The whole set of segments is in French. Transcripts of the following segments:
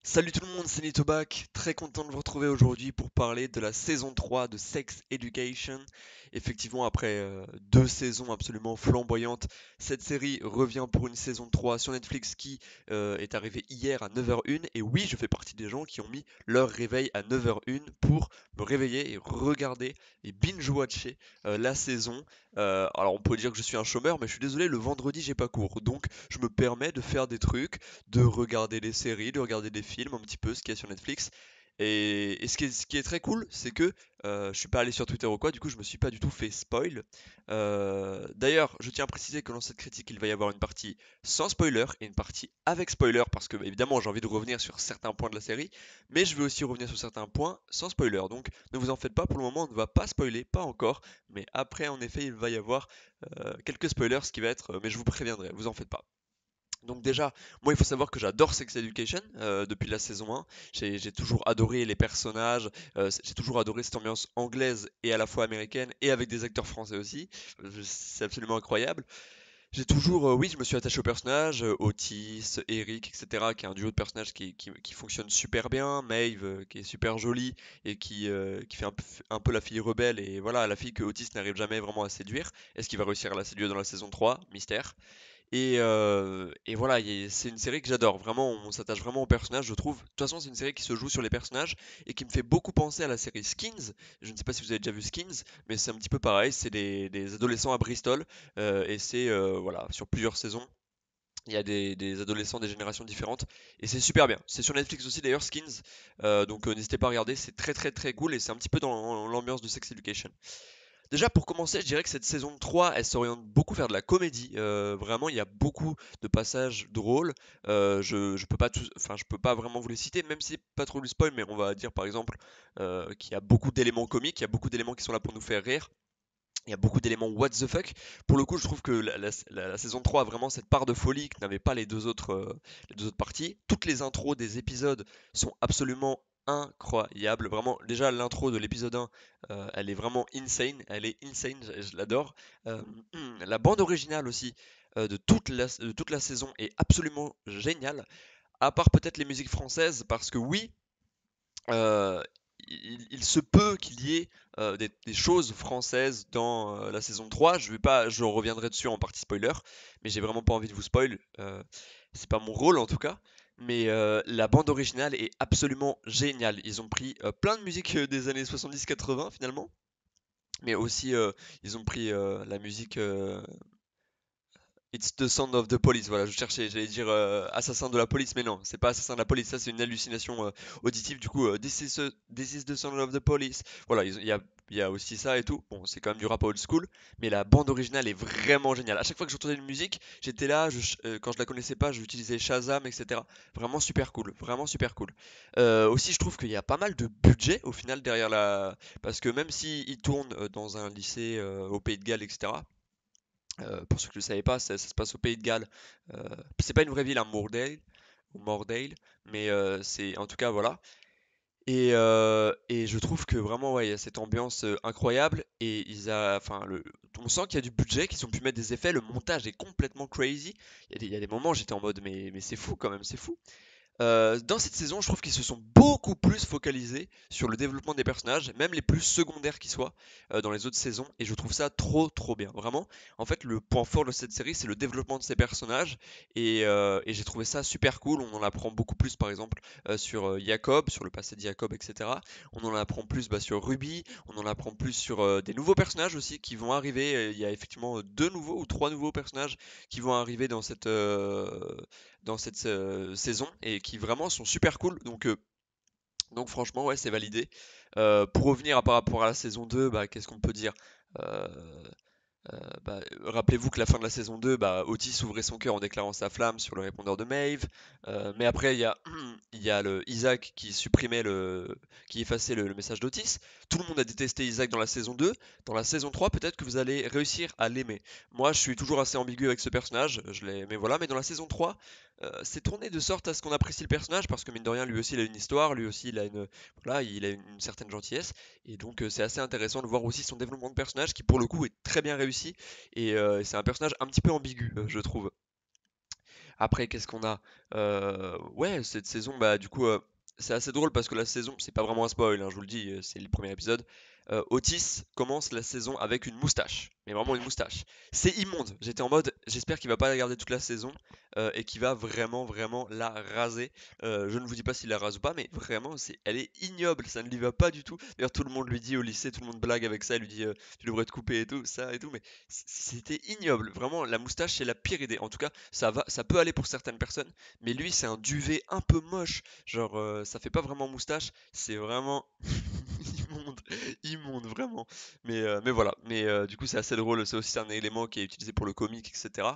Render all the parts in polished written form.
Salut tout le monde, c'est Nitobac, très content de vous retrouver aujourd'hui pour parler de la saison 3 de Sex Education. Effectivement, après deux saisons absolument flamboyantes, cette série revient pour une saison 3 sur Netflix qui est arrivée hier à 9h01. Et oui, je fais partie des gens qui ont mis leur réveil à 9h01 pour me réveiller et regarder et binge-watcher la saison. Alors on peut dire que je suis un chômeur, mais je suis désolé, le vendredi j'ai pas cours. Donc je me permets de faire des trucs, de regarder des séries, de regarder des films, un petit peu ce qu'il y a sur Netflix. Et ce qui est très cool, c'est que je suis pas allé sur Twitter ou quoi, du coup je me suis pas du tout fait spoil. D'ailleurs, je tiens à préciser que dans cette critique, il va y avoir une partie sans spoiler et une partie avec spoiler, parce que évidemment j'ai envie de revenir sur certains points de la série, mais je vais aussi revenir sur certains points sans spoiler. Donc ne vous en faites pas, pour le moment on ne va pas spoiler, pas encore, mais après en effet il va y avoir quelques spoilers, ce qui va être, mais je vous préviendrai, vous en faites pas. Donc déjà, moi il faut savoir que j'adore Sex Education depuis la saison 1. J'ai toujours adoré les personnages, j'ai toujours adoré cette ambiance anglaise et à la fois américaine et avec des acteurs français aussi. C'est absolument incroyable. J'ai toujours, oui, je me suis attaché aux personnages, Otis, Eric, etc., qui est un duo de personnages qui fonctionne super bien, Maeve, qui est super jolie et qui fait un peu la fille rebelle et voilà, la fille que Otis n'arrive jamais vraiment à séduire. Est-ce qu'il va réussir à la séduire dans la saison 3? Mystère. Et voilà, c'est une série que j'adore. Vraiment, on s'attache vraiment aux personnages, je trouve. De toute façon, c'est une série qui se joue sur les personnages et qui me fait beaucoup penser à la série Skins. Je ne sais pas si vous avez déjà vu Skins, mais c'est un petit peu pareil. C'est des adolescents à Bristol et c'est voilà, sur plusieurs saisons. Il y a des adolescents des générations différentes et c'est super bien. C'est sur Netflix aussi d'ailleurs, Skins. Donc n'hésitez pas à regarder, c'est très très très cool et c'est un petit peu dans l'ambiance de Sex Education. Déjà pour commencer, je dirais que cette saison 3, elle s'oriente beaucoup vers de la comédie. Vraiment, il y a beaucoup de passages drôles. Je peux pas enfin, je peux pas vraiment vous les citer, même si c'est pas trop du spoil, mais on va dire par exemple qu'il y a beaucoup d'éléments comiques, il y a beaucoup d'éléments qui sont là pour nous faire rire. Il y a beaucoup d'éléments what the fuck. Pour le coup, je trouve que la saison 3 a vraiment cette part de folie que n'avaient pas les deux autres parties. Toutes les intros des épisodes sont absolument incroyables. Vraiment, déjà l'intro de l'épisode 1, elle est vraiment insane. Elle est insane, je l'adore. Euh, la bande originale aussi de toute la saison est absolument géniale. À part peut-être les musiques françaises, parce que oui, euh, il se peut qu'il y ait des choses françaises dans la saison 3. Je vais pas, je reviendrai dessus en partie spoiler, mais j'ai vraiment pas envie de vous spoil. C'est pas mon rôle en tout cas. Mais la bande originale est absolument géniale. Ils ont pris plein de musiques des années 70-80 finalement, mais aussi ils ont pris la musique It's the Sound of the Police. Voilà, je cherchais, j'allais dire assassin de la police, mais non, c'est pas assassin de la police, ça c'est une hallucination auditive. Du coup, this is the Sound of the Police. Voilà, il y a aussi ça et tout. Bon, c'est quand même du rap old school, mais la bande originale est vraiment géniale. À chaque fois que j'entendais une musique, j'étais là, quand je la connaissais pas, j'utilisais Shazam, etc. Vraiment super cool, vraiment super cool. Aussi, je trouve qu'il y a pas mal de budget au final derrière la. Parce que même s'ils tournent dans un lycée au Pays de Galles, etc. Pour ceux qui ne le savaient pas, ça se passe au Pays de Galles. Euh, c'est pas une vraie ville, hein, Mordale, mais c'est en tout cas voilà. Et je trouve que vraiment ouais, il y a cette ambiance incroyable et enfin on sent qu'il y a du budget, qu'ils ont pu mettre des effets. Le montage est complètement crazy. Il y a des moments j'étais en mode mais c'est fou quand même, c'est fou. Dans cette saison, je trouve qu'ils se sont beaucoup plus focalisés sur le développement des personnages, même les plus secondaires qui soient, dans les autres saisons, et je trouve ça trop trop bien. Vraiment, en fait, le point fort de cette série, c'est le développement de ces personnages, et j'ai trouvé ça super cool. On en apprend beaucoup plus, par exemple, sur Jacob, sur le passé de Jacob, etc. On en apprend plus sur Ruby, on en apprend plus sur des nouveaux personnages aussi qui vont arriver. Il y a effectivement deux nouveaux ou trois nouveaux personnages qui vont arriver dans cette saison et qui vraiment sont super cool. Donc franchement, ouais, c'est validé. Pour revenir par rapport à la saison 2, bah, qu'est-ce qu'on peut dire? Euh, Rappelez-vous que la fin de la saison 2, bah, Otis ouvrait son cœur en déclarant sa flamme sur le répondeur de Maeve. Mais après, il y a le Isaac qui effaçait le message d'Otis. Tout le monde a détesté Isaac dans la saison 2. Dans la saison 3, peut-être que vous allez réussir à l'aimer. Moi, je suis toujours assez ambigu avec ce personnage. Mais voilà. Mais dans la saison 3, c'est tourné de sorte à ce qu'on apprécie le personnage parce que mine de rien, lui aussi, il a une histoire. Lui aussi, voilà, il a une certaine gentillesse. Et donc c'est assez intéressant de voir aussi son développement de personnage qui pour le coup est très bien réussi et c'est un personnage un petit peu ambigu je trouve. Après, qu'est-ce qu'on a? Ouais, cette saison, bah du coup, c'est assez drôle parce que la saison, c'est pas vraiment un spoil, hein, je vous le dis, c'est le premier épisode. Otis commence la saison avec une moustache, mais vraiment une moustache. C'est immonde. J'étais en mode, j'espère qu'il va pas la garder toute la saison et qu'il va vraiment, vraiment la raser. Je ne vous dis pas s'il la rase ou pas, mais vraiment, elle est ignoble, ça ne lui va pas du tout. D'ailleurs, tout le monde lui dit au lycée, tout le monde blague avec ça, il lui dit, tu devrais te couper et tout, ça et tout, mais c'était ignoble. Vraiment, la moustache, c'est la pire idée. En tout cas, ça peut aller pour certaines personnes, mais lui, c'est un duvet un peu moche. Genre, ça fait pas vraiment moustache, c'est vraiment immonde, immonde, vraiment. Mais voilà. Mais du coup, c'est assez drôle. C'est aussi un élément qui est utilisé pour le comique, etc.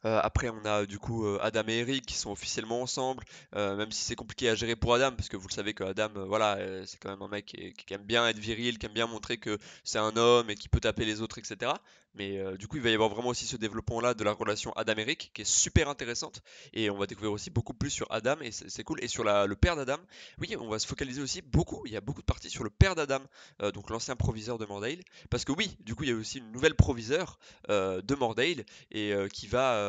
Après, on a du coup Adam et Eric qui sont officiellement ensemble, même si c'est compliqué à gérer pour Adam, parce que vous le savez que Adam, voilà, c'est quand même un mec qui aime bien être viril, qui aime bien montrer que c'est un homme et qui peut taper les autres, etc. Mais du coup, il va y avoir vraiment aussi ce développement-là de la relation Adam-Eric qui est super intéressante, et on va découvrir aussi beaucoup plus sur Adam, et c'est cool. Et sur le père d'Adam, oui, on va se focaliser aussi beaucoup, il y a beaucoup de parties sur le père d'Adam, donc l'ancien proviseur de Mordale, parce que oui, du coup, il y a aussi une nouvelle proviseure de Mordale et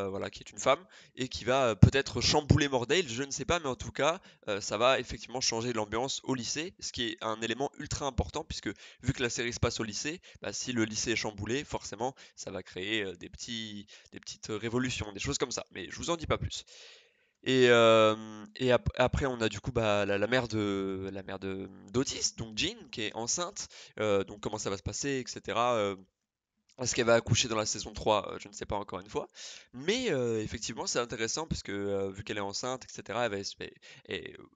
voilà, qui est une femme et qui va peut-être chambouler Mordale, je ne sais pas, mais en tout cas, ça va effectivement changer l'ambiance au lycée, ce qui est un élément ultra important puisque vu que la série se passe au lycée, bah, si le lycée est chamboulé, forcément, ça va créer des petites révolutions, des choses comme ça. Mais je vous en dis pas plus. Après, on a du coup bah, la mère de d'Otis, donc Jean, qui est enceinte. Donc comment ça va se passer, etc. Est-ce qu'elle va accoucher dans la saison 3? Je ne sais pas encore une fois. Mais effectivement, c'est intéressant parce que vu qu'elle est enceinte, etc.,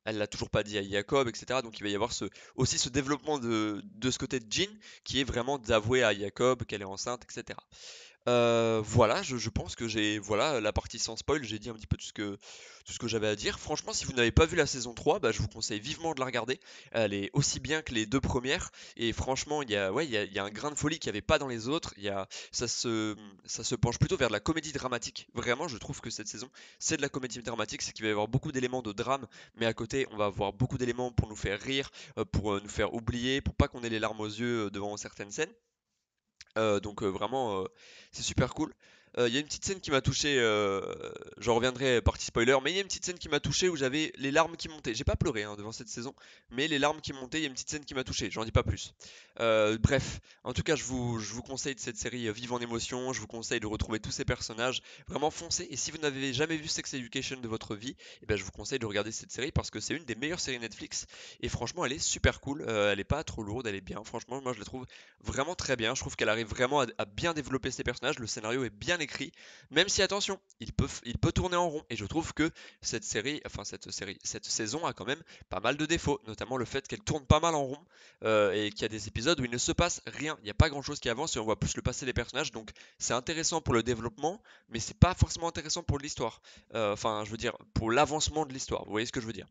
elle l'a toujours pas dit à Jacob, etc. Donc il va y avoir aussi ce développement de ce côté de Jean qui est vraiment d'avouer à Jacob qu'elle est enceinte, etc. Voilà, je pense que j'ai voilà, la partie sans spoil, j'ai dit un petit peu tout ce que j'avais à dire. Franchement, si vous n'avez pas vu la saison 3, bah, je vous conseille vivement de la regarder. Elle est aussi bien que les deux premières et franchement, il y a un grain de folie qu'il n'y avait pas dans les autres. Ça se penche plutôt vers de la comédie dramatique. Vraiment, je trouve que cette saison, c'est de la comédie dramatique, c'est qu'il va y avoir beaucoup d'éléments de drame, mais à côté, on va avoir beaucoup d'éléments pour nous faire rire, pour nous faire oublier, pour pas qu'on ait les larmes aux yeux devant certaines scènes. Vraiment, c'est super cool. Il y a une petite scène qui m'a touché, j'en reviendrai partie spoiler, mais il y a une petite scène qui m'a touché où j'avais les larmes qui montaient. J'ai pas pleuré hein, devant cette saison, mais les larmes qui montaient, il y a une petite scène qui m'a touché, j'en dis pas plus. Bref, en tout cas, je vous conseille de cette série vive en émotion, je vous conseille de retrouver tous ces personnages, vraiment foncez. Et si vous n'avez jamais vu Sex Education de votre vie, eh ben, je vous conseille de regarder cette série parce que c'est une des meilleures séries Netflix. Et franchement, elle est super cool, elle est pas trop lourde, elle est bien. Franchement, moi je la trouve vraiment très bien. Je trouve qu'elle arrive vraiment à bien développer ses personnages. Le scénario est bien écrit, même si attention, il peut tourner en rond. Et je trouve que cette saison a quand même pas mal de défauts, notamment le fait qu'elle tourne pas mal en rond et qu'il y a des épisodes où il ne se passe rien. Il n'y a pas grand chose qui avance et on voit plus le passé des personnages. Donc c'est intéressant pour le développement, mais c'est pas forcément intéressant pour l'histoire. Enfin, je veux dire, pour l'avancement de l'histoire. Vous voyez ce que je veux dire?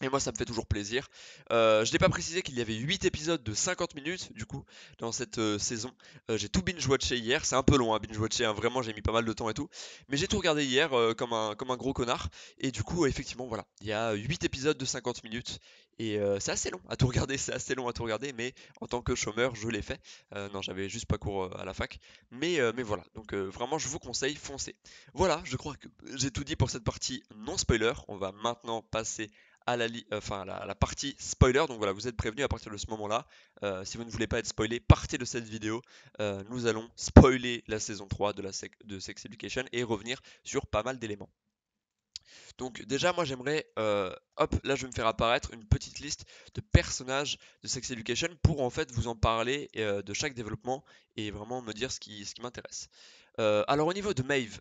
Et moi, ça me fait toujours plaisir. Je n'ai pas précisé qu'il y avait 8 épisodes de 50 minutes, du coup, dans cette saison. J'ai tout binge-watché hier. C'est un peu long à binge-watcher, hein, vraiment, j'ai mis pas mal de temps et tout. Mais j'ai tout regardé hier comme un gros connard. Et du coup, effectivement, voilà. Il y a 8 épisodes de 50 minutes. Et c'est assez long à tout regarder, c'est assez long à tout regarder. Mais en tant que chômeur, je l'ai fait. Non, j'avais juste pas cours à la fac. Mais voilà. Donc vraiment, je vous conseille, foncez. Voilà, je crois que j'ai tout dit pour cette partie non spoiler. On va maintenant passer à la partie spoiler. Donc voilà, vous êtes prévenus à partir de ce moment-là. Si vous ne voulez pas être spoilé, partez de cette vidéo. Nous allons spoiler la saison 3 de Sex Education et revenir sur pas mal d'éléments. Donc déjà, moi j'aimerais, hop, là je vais me faire apparaître une petite liste de personnages de Sex Education pour en fait vous en parler de chaque développement et vraiment me dire ce qui m'intéresse. Alors au niveau de Maeve,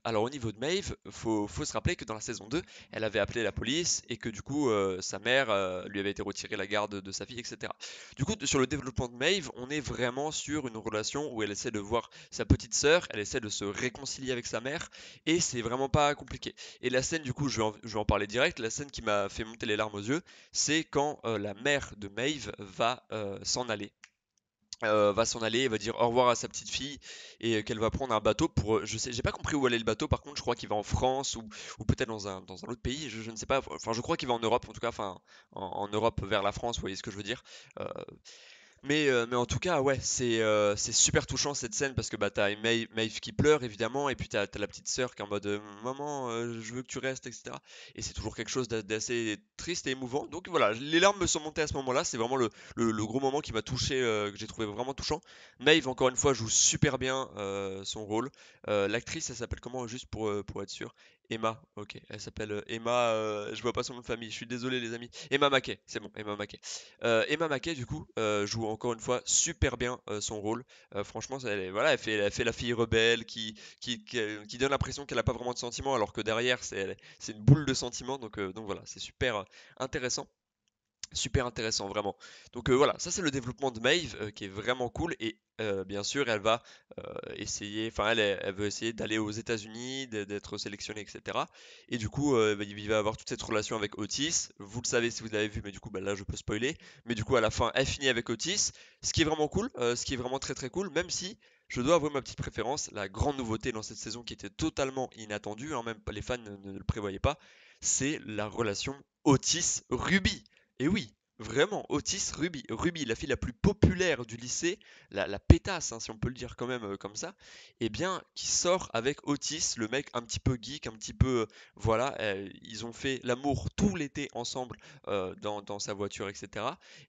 faut se rappeler que dans la saison 2, elle avait appelé la police et que du coup sa mère lui avait été retirée la garde de sa fille, etc. Du coup, sur le développement de Maeve, on est vraiment sur une relation où elle essaie de voir sa petite sœur, elle essaie de se réconcilier avec sa mère et c'est vraiment pas compliqué. Et la scène, du coup, je vais en parler direct. La scène qui m'a fait monter les larmes aux yeux, c'est quand la mère de Maeve va s'en aller, et va dire au revoir à sa petite fille et qu'elle va prendre un bateau pour, je sais, j'ai pas compris où allait le bateau. Par contre, je crois qu'il va en France ou peut-être dans un autre pays. Je ne sais pas. Enfin, je crois qu'il va en Europe, en tout cas, enfin, en Europe vers la France. Vous voyez ce que je veux dire? Euh, Mais en tout cas, ouais, c'est super touchant cette scène parce que bah, t'as Maeve qui pleure évidemment, et puis t'as la petite sœur qui est en mode maman, je veux que tu restes, etc. Et c'est toujours quelque chose d'assez triste et émouvant. Donc voilà, les larmes me sont montées à ce moment-là. C'est vraiment le gros moment qui m'a touché, que j'ai trouvé vraiment touchant. Maeve, encore une fois, joue super bien son rôle. L'actrice, elle s'appelle comment, juste pour être sûr? Emma, ok, elle s'appelle Emma, je vois pas son nom de famille, je suis désolé les amis. Emma Mackey, c'est bon, Emma Mackey. Emma Mackey, du coup, joue encore une fois super bien son rôle. Franchement, voilà, elle fait la fille rebelle qui donne l'impression qu'elle n'a pas vraiment de sentiments, alors que derrière, c'est une boule de sentiments. Donc voilà, c'est super intéressant. Super intéressant, vraiment. Donc voilà, ça c'est le développement de Maeve qui est vraiment cool. Et bien sûr, elle va essayer, enfin elle veut essayer d'aller aux États-Unis, d'être sélectionnée, etc. Et du coup, bah, il va avoir toute cette relation avec Otis. Vous le savez si vous l'avez vu, mais du coup, bah, là je peux spoiler. Mais du coup, à la fin, elle finit avec Otis, ce qui est vraiment cool, ce qui est vraiment très très cool, même si je dois avouer ma petite préférence. La grande nouveauté dans cette saison qui était totalement inattendue, hein, même pas les fans ne le prévoyaient pas, c'est la relation Otis-Ruby. Et oui, vraiment, Otis Ruby. Ruby, la fille la plus populaire du lycée, la pétasse, hein, si on peut le dire quand même comme ça, eh bien, qui sort avec Otis, le mec un petit peu geek, un petit peu, voilà, ils ont fait l'amour tout l'été ensemble dans sa voiture, etc.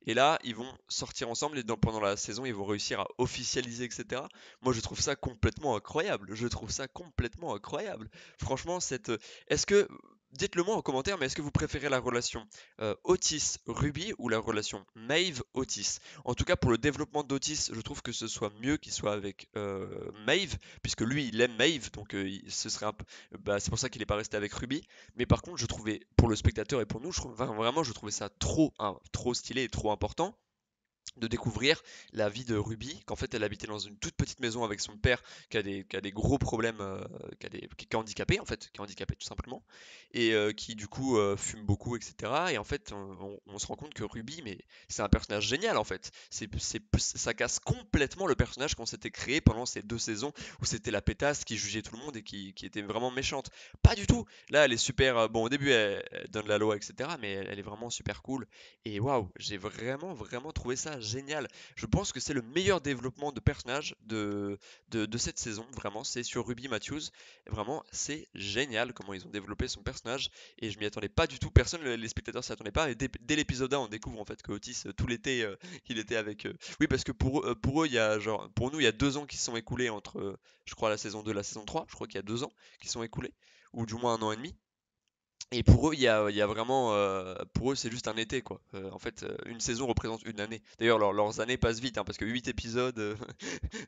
Et là, ils vont sortir ensemble et pendant la saison, ils vont réussir à officialiser, etc. Moi, je trouve ça complètement incroyable. Je trouve ça complètement incroyable. Franchement, est-ce que, dites-le moi en commentaire, mais est-ce que vous préférez la relation Otis Ruby ou la relation Maeve Otis? En tout cas, pour le développement d'Otis, je trouve que ce soit mieux qu'il soit avec Maeve, puisque lui, il aime Maeve, donc ce serait bah, c'est pour ça qu'il n'est pas resté avec Ruby. Mais par contre, je trouvais, pour le spectateur et pour nous, vraiment, je trouvais ça trop, hein, trop stylé et trop important de découvrir la vie de Ruby, qu'en fait elle habitait dans une toute petite maison avec son père qui a des gros problèmes, qui est handicapé en fait, qui est handicapé tout simplement, et qui du coup fume beaucoup, etc. Et en fait on se rend compte que Ruby, mais c'est un personnage génial en fait. Ça casse complètement le personnage qu'on s'était créé pendant ces 2 saisons où c'était la pétasse qui jugeait tout le monde et qui était vraiment méchante. Pas du tout. Là elle est super, bon au début elle donne la loi, etc. Mais elle est vraiment super cool. Et waouh, j'ai vraiment, vraiment trouvé ça génial. Je pense que c'est le meilleur développement de personnage de cette saison, vraiment. C'est sur Ruby Matthews. Vraiment, c'est génial comment ils ont développé son personnage. Et je m'y attendais pas du tout. Personne, les spectateurs s'y attendaient pas. Et dès l'épisode 1, on découvre en fait que Otis, tout l'été, il était avec. Oui, parce que pour eux, il y a genre. Pour nous, il y a 2 ans qui se sont écoulés entre, je crois, la saison 2 et la saison 3. Je crois qu'il y a 2 ans qui sont écoulés. Ou du moins un an et demi. Et pour eux, il y a vraiment, pour eux, c'est juste un été, quoi. En fait, une saison représente une année. D'ailleurs, leurs années passent vite, hein, parce que 8 épisodes,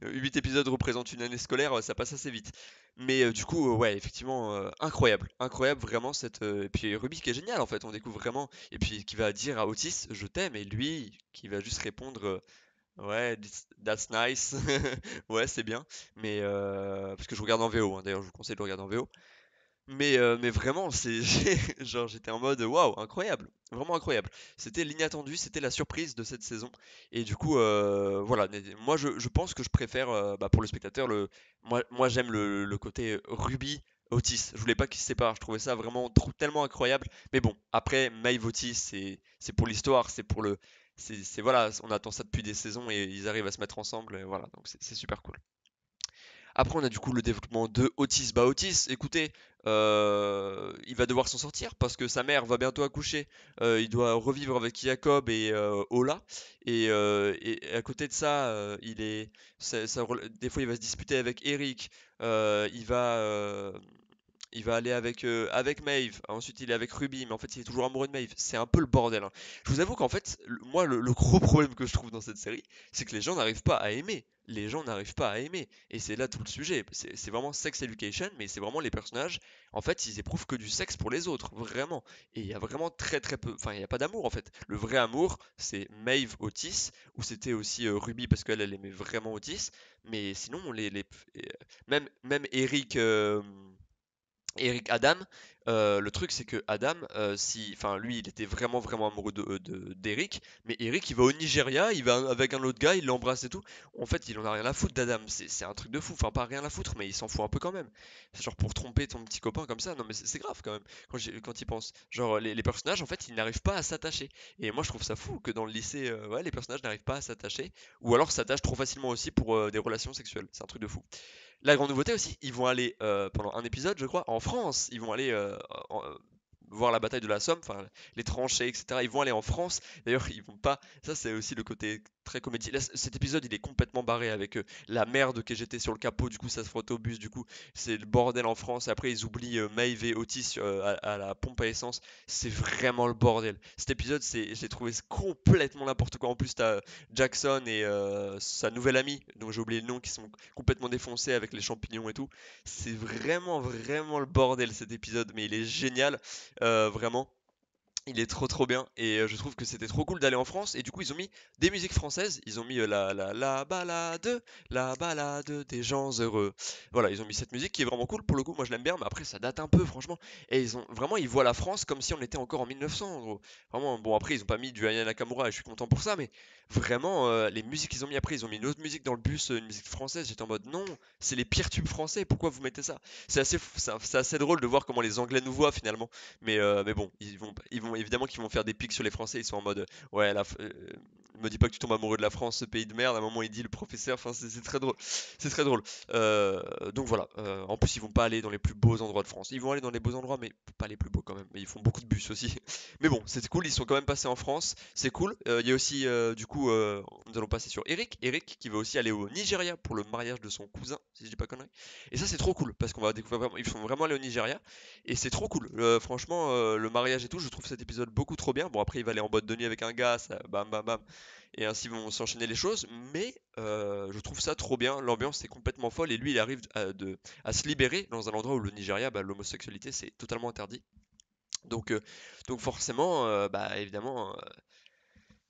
8 épisodes représentent une année scolaire, ça passe assez vite. Mais du coup, ouais, effectivement, incroyable, incroyable, vraiment et puis Ruby qui est génial, en fait, on découvre vraiment, et puis qui va dire à Otis, je t'aime, et lui, qui va juste répondre, ouais, that's nice, ouais, c'est bien, mais parce que je regarde en VO, hein, d'ailleurs, je vous conseille de le regarder en VO. Mais vraiment, genre j'étais en mode waouh, incroyable, vraiment incroyable. C'était l'inattendu, c'était la surprise de cette saison. Et du coup, voilà, moi je pense que je préfère, bah, pour le spectateur, moi j'aime le côté Ruby Otis. Je voulais pas qu'ils se séparent, je trouvais ça vraiment tellement incroyable. Mais bon, après Maeve Otis, c'est pour l'histoire, voilà, on attend ça depuis des saisons et ils arrivent à se mettre ensemble, et voilà, donc c'est super cool. Après, on a du coup le développement de Otis. Bah, Otis, écoutez, il va devoir s'en sortir parce que sa mère va bientôt accoucher. Il doit revivre avec Jacob et Ola. Et à côté de ça, des fois, il va se disputer avec Eric. Il va aller avec Maeve, ensuite il est avec Ruby, mais en fait il est toujours amoureux de Maeve. C'est un peu le bordel, hein. Je vous avoue qu'en fait, moi le gros problème que je trouve dans cette série, c'est que les gens n'arrivent pas à aimer. Les gens n'arrivent pas à aimer. Et c'est là tout le sujet. C'est vraiment sex education, mais c'est vraiment les personnages. En fait, ils éprouvent que du sexe pour les autres, vraiment. Et il y a vraiment très très peu. Enfin, il n'y a pas d'amour en fait. Le vrai amour, c'est Maeve Otis, ou c'était aussi Ruby parce qu'elle elle aimait vraiment Otis. Mais sinon, même Eric. Eric Adam, le truc c'est que Adam, enfin lui il était vraiment vraiment amoureux d'Eric, mais Eric il va au Nigeria, il va avec un autre gars, il l'embrasse et tout. En fait il en a rien à foutre d'Adam, c'est un truc de fou, enfin pas rien à foutre, mais il s'en fout un peu quand même. C'est genre pour tromper ton petit copain comme ça, non mais c'est grave quand même, quand il pense. Genre les personnages en fait ils n'arrivent pas à s'attacher. Et moi je trouve ça fou que dans le lycée, ouais, les personnages n'arrivent pas à s'attacher, ou alors s'attachent trop facilement aussi pour des relations sexuelles, c'est un truc de fou. La grande nouveauté aussi, ils vont aller pendant un épisode, je crois, en France. Ils vont aller voir la bataille de la Somme, enfin les tranchées, etc. Ils vont aller en France. D'ailleurs, ils vont pas. Ça, c'est aussi le côté très comédie. Là, cet épisode, il est complètement barré avec la merde que j'étais sur le capot. Du coup, ça se frotte au bus. Du coup, c'est le bordel en France. Et après, ils oublient Maeve et Otis à la pompe à essence. C'est vraiment le bordel. Cet épisode, j'ai trouvé complètement n'importe quoi. En plus, t'as Jackson et sa nouvelle amie, dont j'ai oublié le nom, qui sont complètement défoncés avec les champignons et tout. C'est vraiment, vraiment le bordel cet épisode, mais il est génial, vraiment. Il est trop trop bien et je trouve que c'était trop cool d'aller en France et du coup ils ont mis des musiques françaises, ils ont mis la balade des gens heureux. Voilà, ils ont mis cette musique qui est vraiment cool pour le coup, moi je l'aime bien mais après ça date un peu franchement et ils voient la France comme si on était encore en 1900 en gros. Vraiment bon après ils ont pas mis du Aya Nakamura et je suis content pour ça mais vraiment les musiques qu'ils ont mis après, ils ont mis une autre musique dans le bus, une musique française, j'étais en mode non, c'est les pires tubes français, pourquoi vous mettez ça? C'est assez drôle de voir comment les Anglais nous voient finalement. Mais bon, ils vont évidemment qu'ils vont faire des pics sur les Français. Ils sont en mode, ouais, me dis pas que tu tombes amoureux de la France, ce pays de merde. À un moment, il dit le professeur. Enfin, c'est très drôle. C'est très drôle. Donc voilà. En plus, ils vont pas aller dans les plus beaux endroits de France. Ils vont aller dans les beaux endroits, mais pas les plus beaux quand même. Mais ils font beaucoup de bus aussi. Mais bon, c'est cool. Ils sont quand même passés en France. C'est cool. Il y a aussi, du coup, nous allons passer sur Eric. Eric qui va aussi aller au Nigeria pour le mariage de son cousin, si je dis pas connerie. Et ça, c'est trop cool parce qu'on va découvrir vraiment. Ils font vraiment aller au Nigeria. Et c'est trop cool. Franchement, le mariage et tout, je trouve cet épisode beaucoup trop bien. Bon, après, il va aller en boîte de nuit avec un gars, ça, bam bam bam. Et ainsi vont s'enchaîner les choses. Mais je trouve ça trop bien. L'ambiance est complètement folle. Et lui, il arrive à se libérer dans un endroit où le Nigeria, bah, l'homosexualité, c'est totalement interdit. Donc, euh, donc forcément, bah, évidemment,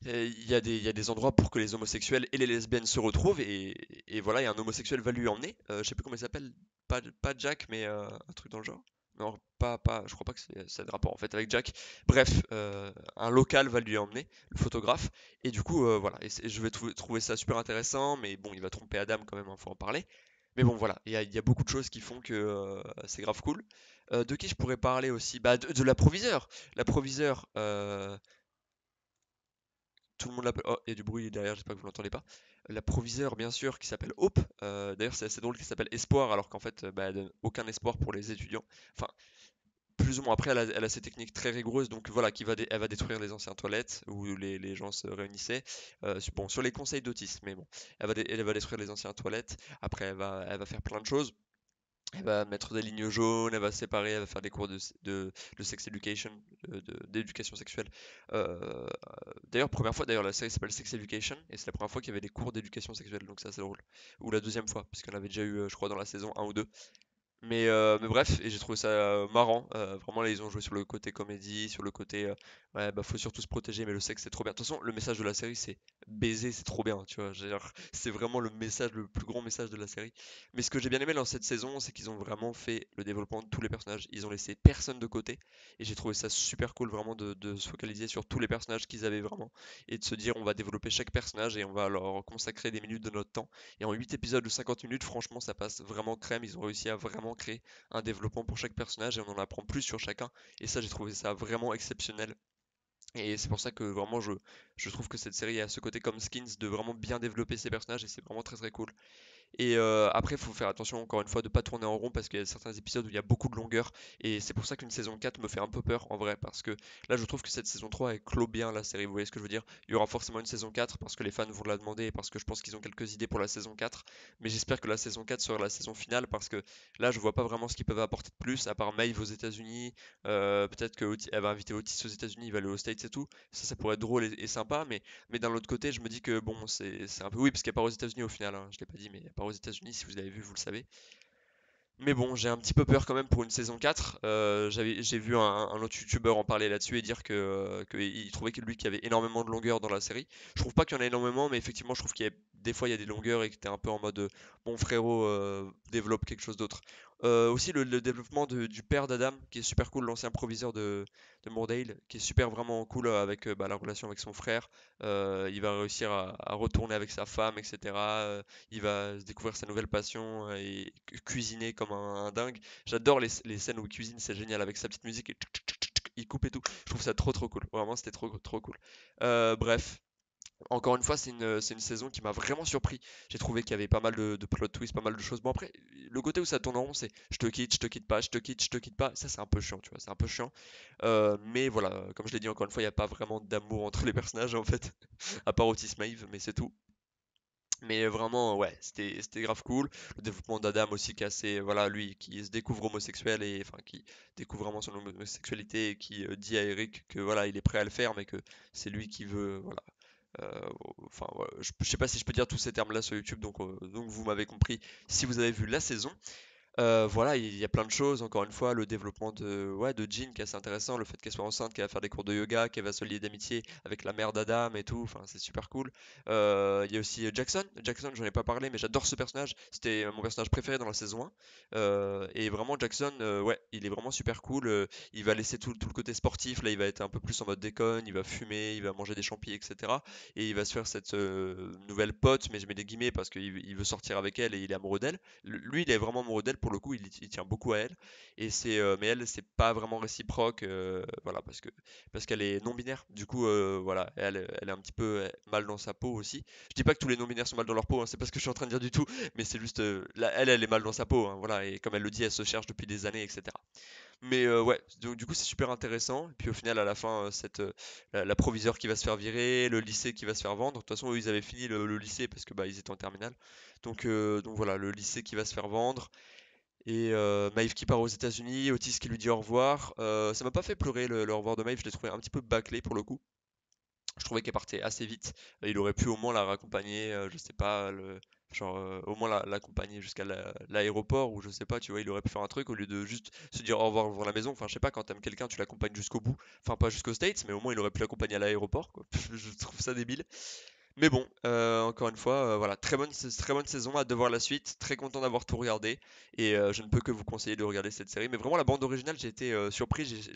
il y a des endroits pour que les homosexuels et les lesbiennes se retrouvent. Et voilà, et un homosexuel va lui emmener. Je sais plus comment il s'appelle. Pas Jack, mais un truc dans le genre. Non, je crois pas que c'est de rapport en fait avec Jack. Bref, un local va lui emmener, le photographe. Et du coup, voilà. Je vais trouver ça super intéressant. Mais bon, il va tromper Adam quand même, hein, faut en parler. Mais bon, voilà. Il y a beaucoup de choses qui font que c'est grave cool. De qui je pourrais parler aussi? Bah, de l'approviseur. L'approviseur. Tout le monde l'appelle. Oh, il y a du bruit derrière, j'espère que vous l'entendez pas. La proviseure, bien sûr, qui s'appelle Hope. D'ailleurs, c'est assez drôle qu'elle s'appelle Espoir, alors qu'en fait, bah, elle donne aucun espoir pour les étudiants. Enfin, plus ou moins. Après, elle a ses techniques très rigoureuses, donc voilà, elle va détruire les anciennes toilettes où les gens se réunissaient. Bon, sur les conseils d'autisme, mais bon, elle va détruire les anciennes toilettes. Après, elle va faire plein de choses. Elle va mettre des lignes jaunes, elle va séparer, elle va faire des cours de sex education, d'éducation sexuelle. Euh, D'ailleurs, première fois, d'ailleurs, la série s'appelle Sex Education, et c'est la première fois qu'il y avait des cours d'éducation sexuelle, donc ça c'est drôle. Ou la deuxième fois, parce qu'on avait déjà eu, je crois, dans la saison un ou 2. Mais bref, et j'ai trouvé ça marrant. Vraiment, là, ils ont joué sur le côté comédie, sur le côté ouais, bah faut surtout se protéger, mais le sexe c'est trop bien. De toute façon, le message de la série c'est baiser, c'est trop bien, tu vois. C'est vraiment le message, le plus grand message de la série. Mais ce que j'ai bien aimé dans cette saison, c'est qu'ils ont vraiment fait le développement de tous les personnages. Ils ont laissé personne de côté, et j'ai trouvé ça super cool vraiment de se focaliser sur tous les personnages qu'ils avaient vraiment, et de se dire on va développer chaque personnage et on va leur consacrer des minutes de notre temps. Et en 8 épisodes de 50 minutes, franchement, ça passe vraiment crème. Ils ont réussi à vraiment créer un développement pour chaque personnage et on en apprend plus sur chacun. Et ça, j'ai trouvé ça vraiment exceptionnel. Et c'est pour ça que vraiment je trouve que cette série a ce côté comme Skins de vraiment bien développer ses personnages et c'est vraiment très très cool. Et après, il faut faire attention encore une fois de pas tourner en rond parce qu'il y a certains épisodes où il y a beaucoup de longueur et c'est pour ça qu'une saison 4 me fait un peu peur en vrai parce que là je trouve que cette saison 3 elle clôt bien la série, vous voyez ce que je veux dire? Il y aura forcément une saison 4 parce que les fans vont la demander et parce que je pense qu'ils ont quelques idées pour la saison 4, mais j'espère que la saison 4 sera la saison finale parce que là je vois pas vraiment ce qu'ils peuvent apporter de plus à part Maeve aux États-Unis. Peut-être qu'elle va inviter Otis aux États-Unis, il va aller aux States et tout, ça pourrait être drôle et sympa, mais d'un autre côté, je me dis que bon, c'est un peu. Oui, parce qu'il n'y a pas aux États-Unis au final, hein, je l'ai pas dit, mais il n'y a pas aux États-Unis, si vous l'avez vu, vous le savez. Mais bon, j'ai un petit peu peur quand même pour une saison 4. J'ai vu un autre youtubeur en parler là-dessus et dire que il trouvait que lui qu'il y avait énormément de longueur dans la série. Je trouve pas qu'il y en a énormément, mais effectivement, je trouve qu'il y a des fois il y a des longueurs et que t'es un peu en mode bon frérot, développe quelque chose d'autre. Aussi le développement du père d'Adam, qui est super cool, l'ancien proviseur de Moordale, qui est super vraiment cool avec bah, la relation avec son frère. Il va réussir à retourner avec sa femme, etc. Il va se découvrir sa nouvelle passion et cuisiner comme un dingue. J'adore les scènes où il cuisine, c'est génial avec sa petite musique et il coupe et tout. Je trouve ça trop trop cool. Vraiment, c'était trop trop cool. Bref. Encore une fois, c'est une saison qui m'a vraiment surpris. J'ai trouvé qu'il y avait pas mal de plot twists, pas mal de choses. Bon, après, le côté où ça tourne en rond, c'est je te quitte pas, je te quitte, je te quitte pas. Ça, c'est un peu chiant, tu vois, c'est un peu chiant. Mais voilà, comme je l'ai dit encore une fois, il n'y a pas vraiment d'amour entre les personnages en fait, à part Otis Maeve, mais c'est tout. Mais vraiment, ouais, c'était grave cool. Le développement d'Adam aussi, qui est assez, voilà, lui, qui se découvre homosexuel et enfin, qui découvre vraiment son homosexualité et qui dit à Eric que voilà, il est prêt à le faire, mais que c'est lui qui veut, voilà. Euh, enfin, voilà, je sais pas si je peux dire tous ces termes-là sur YouTube, donc vous m'avez compris si vous avez vu la saison. Voilà, il y a plein de choses, encore une fois, le développement ouais, de Jean qui est assez intéressant, le fait qu'elle soit enceinte, qu'elle va faire des cours de yoga, qu'elle va se lier d'amitié avec la mère d'Adam et tout, enfin c'est super cool. Il y a aussi Jackson, Jackson j'en ai pas parlé mais j'adore ce personnage, c'était mon personnage préféré dans la saison 1. Et vraiment Jackson, ouais, il est vraiment super cool, il va laisser tout le côté sportif, là il va être un peu plus en mode déconne, il va fumer, il va manger des champis, etc. Et il va se faire cette nouvelle pote, mais je mets des guillemets parce qu'il veut sortir avec elle et il est amoureux d'elle. Lui, il est vraiment amoureux d'elle pour le coup, il tient beaucoup à elle. Et mais elle, c'est pas vraiment réciproque, voilà, parce qu'elle est non binaire. Du coup, voilà, elle est un petit peu mal dans sa peau aussi. Je dis pas que tous les non binaires sont mal dans leur peau, hein, c'est pas ce que je suis en train de dire du tout, mais c'est juste, là, elle est mal dans sa peau, hein, voilà. Et comme elle le dit, elle se cherche depuis des années, etc. Mais ouais, du coup c'est super intéressant. Et puis au final, à la fin, la proviseure qui va se faire virer, le lycée qui va se faire vendre. De toute façon, eux, ils avaient fini le lycée parce que bah ils étaient en terminale. Donc voilà, le lycée qui va se faire vendre. Et Maeve qui part aux États-Unis, Otis qui lui dit au revoir. Ça m'a pas fait pleurer le au revoir de Maeve, je l'ai trouvé un petit peu bâclé pour le coup. Je trouvais qu'elle partait assez vite. Il aurait pu au moins la raccompagner, je sais pas, genre au moins l'accompagner jusqu'à l'aéroport ou je sais pas, tu vois, il aurait pu faire un truc au lieu de juste se dire au revoir devant la maison. Enfin, je sais pas, quand t'aimes quelqu'un, tu l'accompagnes jusqu'au bout. Enfin, pas jusqu'aux States, mais au moins il aurait pu l'accompagner à l'aéroport, quoi. Je trouve ça débile. Mais bon, encore une fois, voilà, très bonne saison, hâte de voir la suite, très content d'avoir tout regardé, et je ne peux que vous conseiller de regarder cette série. Mais vraiment, la bande originale, j'ai été surpris,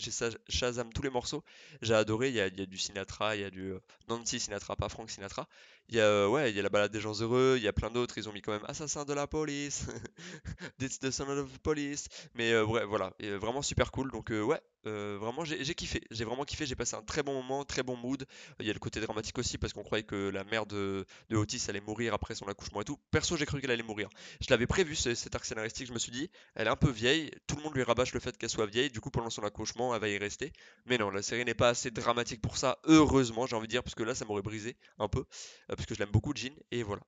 Shazam tous les morceaux, j'ai adoré, il y a du Sinatra, il y a du Nancy Sinatra, pas Frank Sinatra, il y a, ouais, il y a la balade des gens heureux, il y a plein d'autres, ils ont mis quand même Assassin de la police, It's the son of police, mais ouais, voilà, et, vraiment super cool, donc ouais, vraiment j'ai kiffé, j'ai vraiment kiffé, j'ai passé un très bon moment, très bon mood. Il y a le côté dramatique aussi parce qu'on croyait que la mère de Otis allait mourir après son accouchement et tout. Perso, j'ai cru qu'elle allait mourir. Je l'avais prévu cet arc scénaristique, je me suis dit, elle est un peu vieille, tout le monde lui rabâche le fait qu'elle soit vieille, du coup pendant son accouchement, elle va y rester. Mais non, la série n'est pas assez dramatique pour ça, heureusement, j'ai envie de dire, parce que là, ça m'aurait brisé un peu, parce que je l'aime beaucoup, Jean, et voilà.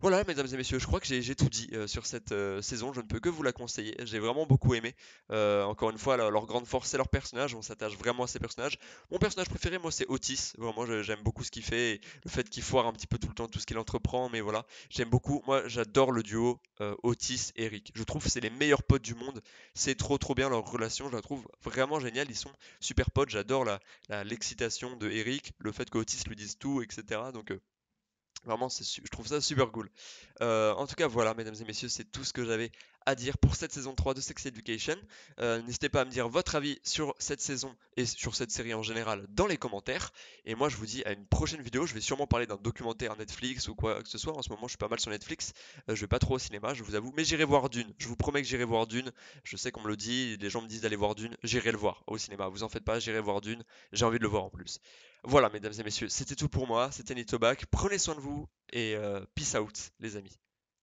Voilà, mesdames et messieurs, je crois que j'ai tout dit sur cette saison. Je ne peux que vous la conseiller. J'ai vraiment beaucoup aimé. Encore une fois, leur grande force, c'est leur personnage. On s'attache vraiment à ces personnages. Mon personnage préféré, moi, c'est Otis. Vraiment, j'aime beaucoup ce qu'il fait. Et le fait qu'il foire un petit peu tout le temps tout ce qu'il entreprend. Mais voilà, j'aime beaucoup. Moi, j'adore le duo Otis et Eric. Je trouve que c'est les meilleurs potes du monde. C'est trop, trop bien leur relation. Je la trouve vraiment géniale. Ils sont super potes. J'adore l'excitation de Eric, le fait que Otis lui dise tout, etc. Donc, vraiment, je trouve ça super cool. En tout cas, voilà, mesdames et messieurs, c'est tout ce que j'avais à dire pour cette saison 3 de Sex Education. N'hésitez pas à me dire votre avis sur cette saison et sur cette série en général dans les commentaires. Et moi, je vous dis à une prochaine vidéo. Je vais sûrement parler d'un documentaire Netflix ou quoi que ce soit. En ce moment, je suis pas mal sur Netflix. Je vais pas trop au cinéma, je vous avoue. Mais j'irai voir Dune. Je vous promets que j'irai voir Dune. Je sais qu'on me le dit, les gens me disent d'aller voir Dune. J'irai le voir au cinéma. Vous en faites pas, j'irai voir Dune. J'ai envie de le voir en plus. Voilà, mesdames et messieurs, c'était tout pour moi. C'était Nitobac. Prenez soin de vous et peace out, les amis.